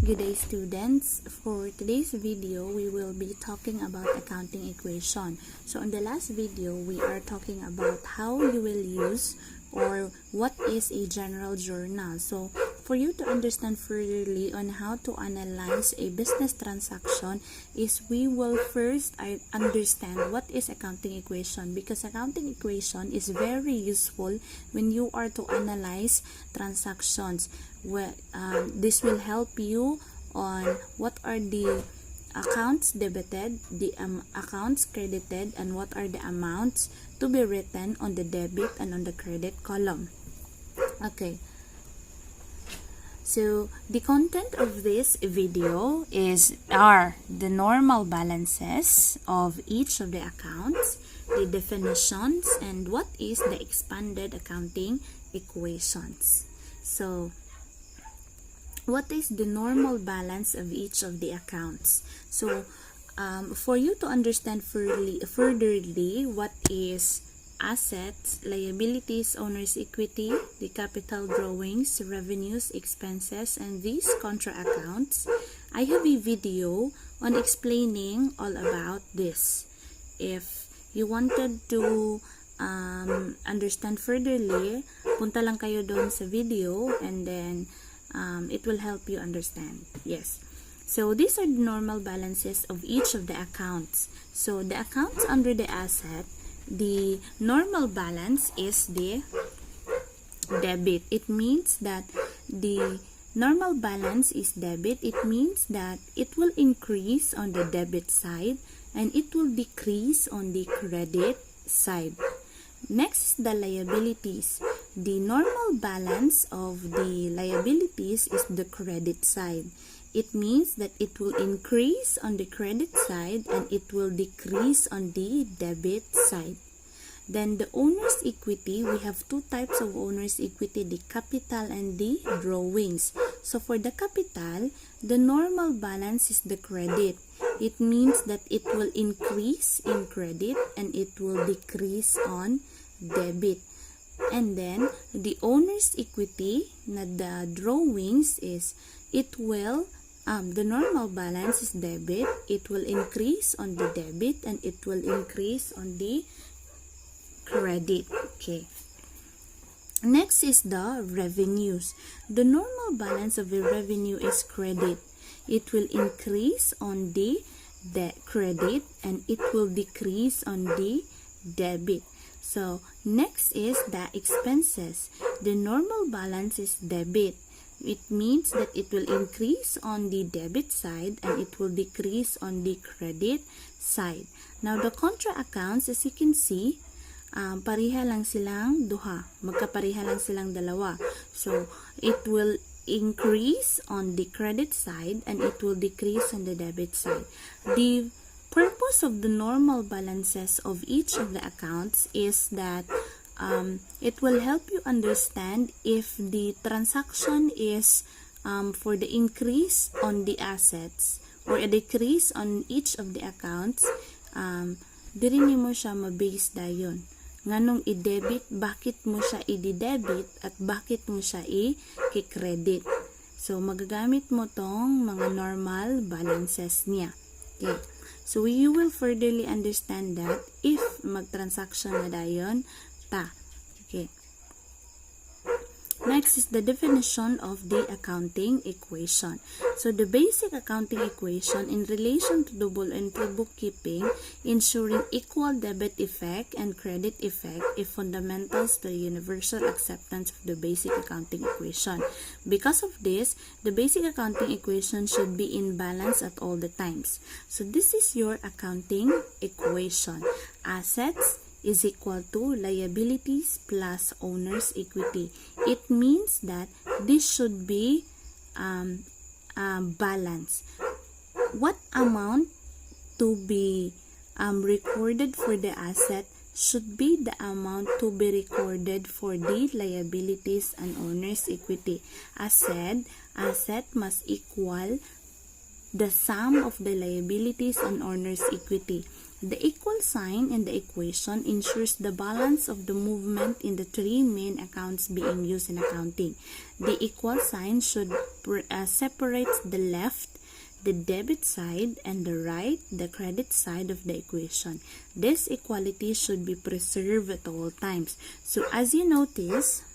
Good day, students. For today's video, we will be talking about accounting equation. So in the last video, we are talking about how you will use or what is a general journal. So for you to understand furtherly on how to analyze a business transaction is we will first understand what is accounting equation, because accounting equation is very useful when you are to analyze transactions. This will help you on what are the accounts debited, the accounts credited, and what are the amounts to be written on the debit and on the credit column. Okay, so the content of this video are the normal balances of each of the accounts, the definitions, and what is the expanded accounting equations. So what is the normal balance of each of the accounts? So for you to understand furtherly what is assets, liabilities, owner's equity, the capital drawings, revenues, expenses, and these contra accounts, I have a video on explaining all about this. If you wanted to understand furtherly, punta lang kayo doon sa video and then it will help you understand. Yes. So these are the normal balances of each of the accounts. So the accounts under the asset, the normal balance is the debit. It means that the normal balance is debit. It means that it will increase on the debit side and it will decrease on the credit side. Next is the liabilities. The normal balance of the liabilities is the credit side. It means that it will increase on the credit side and it will decrease on the debit side. Then the owner's equity, we have two types of owner's equity, the capital and the drawings. So for the capital, the normal balance is the credit. It means that it will increase in credit and it will decrease on debit. And then the owner's equity, na the drawings is, it will the normal balance is debit. It will increase on the debit and it will increase on the credit. Okay. Next is the revenues. The normal balance of the revenue is credit. It will increase on the credit and it will decrease on the debit. So next is the expenses. The normal balance is debit. It means that it will increase on the debit side and it will decrease on the credit side. Now the contra accounts, as you can see, pareha lang silang duha. Magkapareha lang silang dalawa. So it will increase on the credit side and it will decrease on the debit side. The purpose of the normal balances of each of the accounts is that it will help you understand if the transaction is for the increase on the assets or a decrease on each of the accounts, diri nimo siya ma-base dayon. Nganong i-debit, bakit mo siya i-debit at bakit mo siya i-credit. So magagamit mo tong mga normal balances niya. Okay. So you will furtherly understand that if mag-transaction na dayon ta. Okay. Next is the definition of the accounting equation. So the basic accounting equation in relation to double entry bookkeeping, ensuring equal debit effect and credit effect, is fundamentals to the universal acceptance of the basic accounting equation. Because of this, the basic accounting equation should be in balance at all the times. So this is your accounting equation. Assets is equal to liabilities plus owner's equity. It means that this should be balanced. What amount to be recorded for the asset should be the amount to be recorded for the liabilities and owner's equity. As said, asset must equal the sum of the liabilities and owner's equity. The equal sign in the equation ensures the balance of the movement in the three main accounts being used in accounting. The equal sign should separate the left, the debit side, and the right, the credit side of the equation. This equality should be preserved at all times. So as you notice,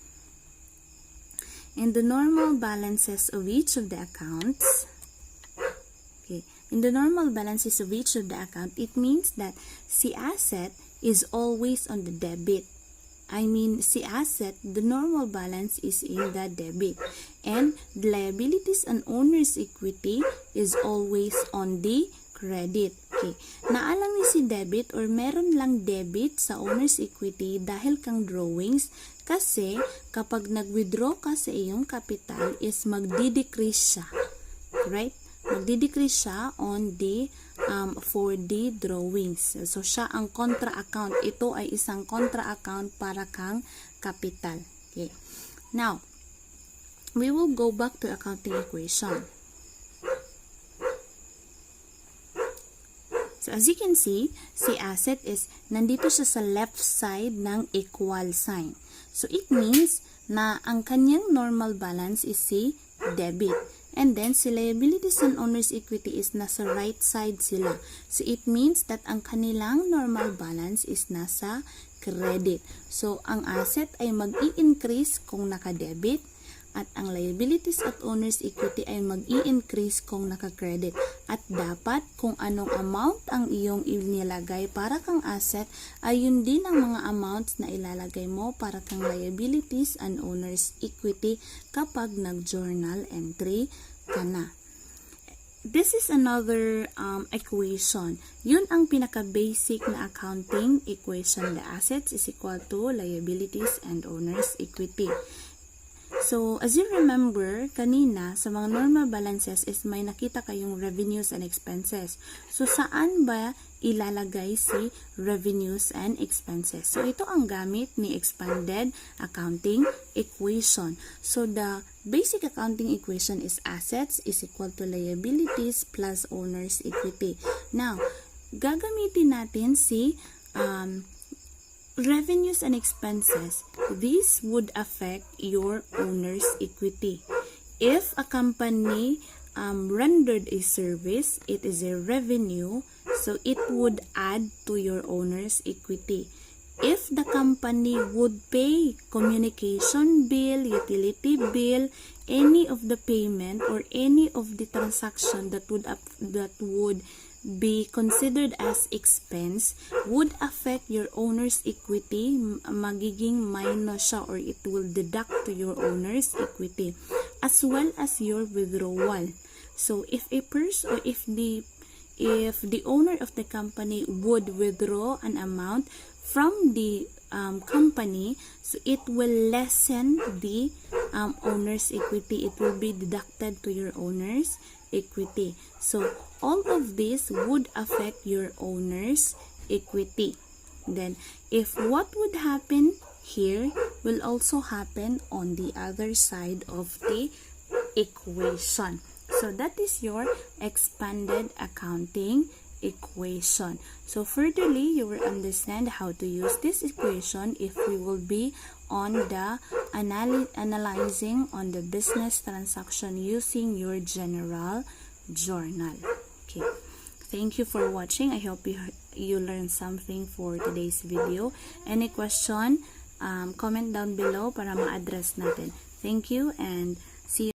in the normal balances of each of the accounts, in the normal balances of each of the account, it means that si asset is always on the debit. I mean, si asset, the normal balance is in the debit. And the liabilities and owner's equity is always on the credit. Okay. Naalang ni si debit or meron lang debit sa owner's equity dahil kang drawings kasi kapag nag-withdraw ka sa iyong capital is magdi-decrease siya. Right? Magdi-decrease siya on the for the drawings. So siya ang contra account. Ito ay isang contra account para kang capital. Okay. Now, we will go back to accounting equation. So as you can see, si asset is nandito siya sa left side ng equal sign. So it means na ang kanyang normal balance is si debit. And then, si liabilities and owner's equity is nasa right side sila. So, it means that ang kanilang normal balance is nasa credit. So, ang asset ay mag-i-increase kung naka-debit at ang liabilities at owner's equity ay mag-i-increase kung naka-credit. At dapat kung anong amount ang iyong inilagay para kang asset, ay yun din ang mga amounts na ilalagay mo para kang liabilities and owner's equity kapag nag-journal entry ka na. This is another equation. Yun ang pinaka-basic na accounting equation. The assets is equal to liabilities and owner's equity. So, as you remember, kanina, sa mga normal balances is may nakita kayong revenues and expenses. So, saan ba ilalagay si revenues and expenses? So, ito ang gamit ni expanded accounting equation. So, the basic accounting equation is assets is equal to liabilities plus owner's equity. Now, gagamitin natin si revenues and expenses. This would affect your owner's equity. If a company rendered a service, it is a revenue, so it would add to your owner's equity. If the company would pay communication bill, utility bill, any of the payment or any of the transaction that would be considered as expense would affect your owner's equity, magiging minus siya or it will deduct to your owner's equity as well as your withdrawal. So if a person or if the owner of the company would withdraw an amount from the company, so it will lessen the owner's equity. It will be deducted to your owner's equity. So all of this would affect your owner's equity. Then if what would happen here will also happen on the other side of the equation. So that is your expanded accounting equation. So furtherly, you will understand how to use this equation if we will be on the analyzing on the business transaction using your general journal. Okay. Thank you for watching. I hope you learned something for today's video. Any question, comment down below para ma-address natin. Thank you and see you